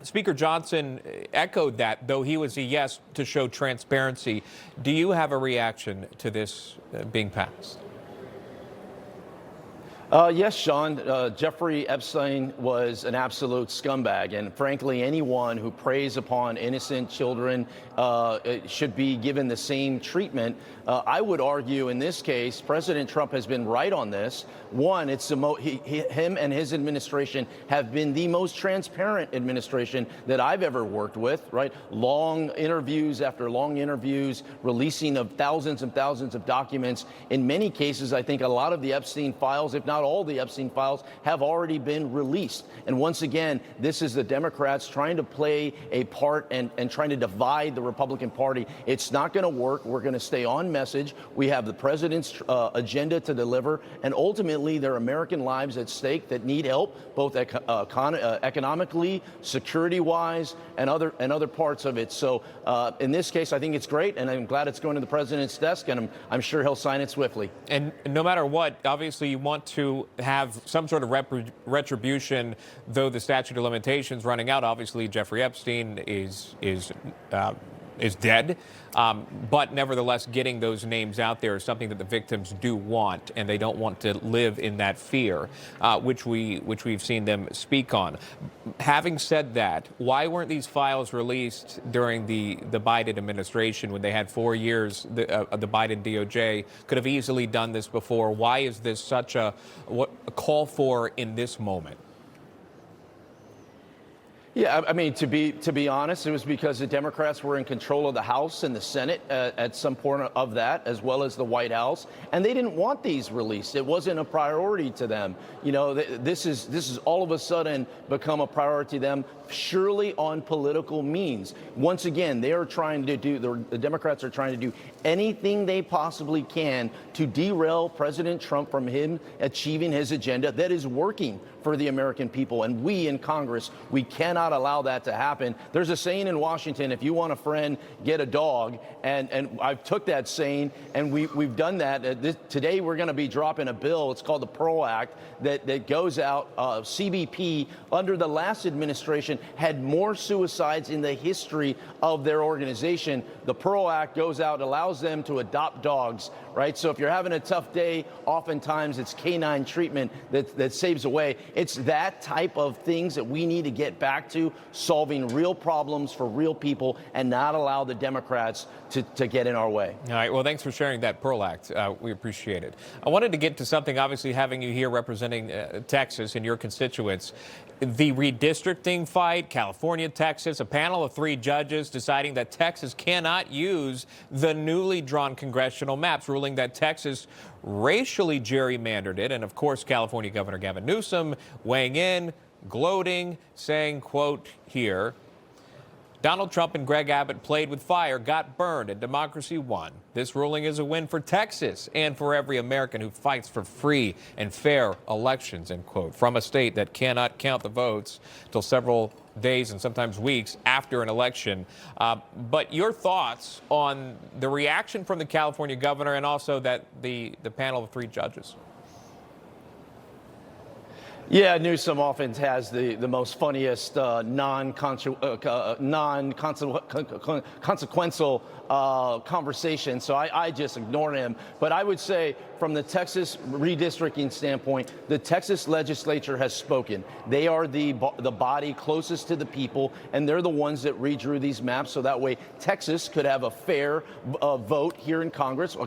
Speaker Johnson echoed that, though he was a yes to show transparency. Do you have a reaction to this being passed? Yes, Sean. Jeffrey Epstein was an absolute scumbag. And frankly, anyone who preys upon innocent children should be given the same treatment. I would argue in this case, President Trump has been right on this. One, it's him and his administration have been the most transparent administration that I've ever worked with, right? Long interviews after long interviews, releasing of thousands and thousands of documents. In many cases, I think a lot of the Epstein files, if not all the Epstein files, have already been released. And once again, this is the Democrats trying to play a part and trying to divide the Republican Party. It's not going to work. We're going to stay on message. We have the president's agenda to deliver, and ultimately there are American lives at stake that need help, both economically, security-wise, and other parts of it. So in this case, I think it's great, and I'm glad it's going to the president's desk, and I'm sure he'll sign it swiftly. And no matter what, obviously you want to have some sort of retribution, though the statute of limitations running out. Obviously, Jeffrey Epstein is dead, but nevertheless, getting those names out there is something that the victims do want, and they don't want to live in that fear, which we've seen them speak on. Having said that, why weren't these files released during the Biden administration when they had 4 years? The Biden DOJ could have easily done this before. Why is this such a call for in this moment? Yeah, I mean, to be honest, it was because the Democrats were in control of the House and the Senate at some point of that, as well as the White House, and they didn't want these released. It wasn't a priority to them. You know, this is all of a sudden become a priority to them, surely on political means. Once again, they are trying to do, the Democrats are trying to do anything they possibly can to derail President Trump from him achieving his agenda that is working for the American people. And we in Congress, we cannot allow that to happen. There's a saying in Washington, if you want a friend, get a dog. And I've took that saying, and we've done that. Today we're going to be dropping a bill. It's called the PRO Act that goes out. CBP, under the last administration, had more suicides in the history of their organization. The PRO Act goes out, allows them to adopt dogs, right? So if you're having a tough day, oftentimes it's canine treatment that saves away. It's that type of things that we need to get back to, solving real problems for real people and not allow the Democrats to get in our way. All right. Well, thanks for sharing that Pearl Act. We appreciate it. I wanted to get to something, obviously, having you here representing Texas and your constituents. The redistricting fight, California, Texas, a panel of 3 judges deciding that Texas cannot use the newly drawn congressional maps, ruling that Texas racially gerrymandered it. And of course, California Governor Gavin Newsom weighing in, gloating, saying, quote, here, Donald Trump and Greg Abbott played with fire, got burned, and democracy won. This ruling is a win for Texas and for every American who fights for free and fair elections, end quote, from a state that cannot count the votes till several days and sometimes weeks after an election. But your thoughts on the reaction from the California governor and also that the panel of 3 judges? Yeah, Newsom often has the most funniest non-consequential conversation, so I just ignore him. But I would say, from the Texas redistricting standpoint, the Texas legislature has spoken. They are the body closest to the people, and they're the ones that redrew these maps, so that way Texas could have a fair vote here in Congress, a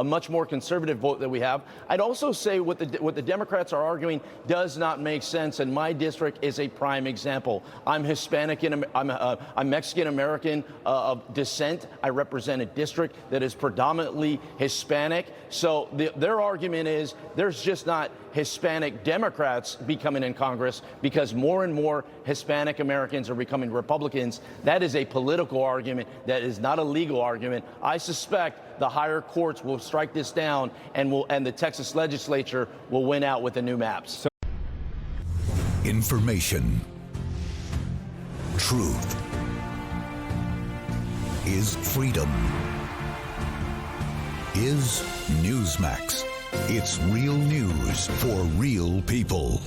much more conservative vote that we have. I'd also say what the Democrats are arguing does not make sense, and my district is a prime example. I'm Hispanic and I'm Mexican American of descent. I represent a district that is predominantly Hispanic. So their argument is there's just not Hispanic Democrats becoming in Congress because more and more Hispanic Americans are becoming Republicans. That is a political argument. That is not a legal argument. I suspect the higher courts will strike this down, and the Texas legislature will win out with the new maps. Information. Truth is freedom. Is Newsmax. It's real news for real people.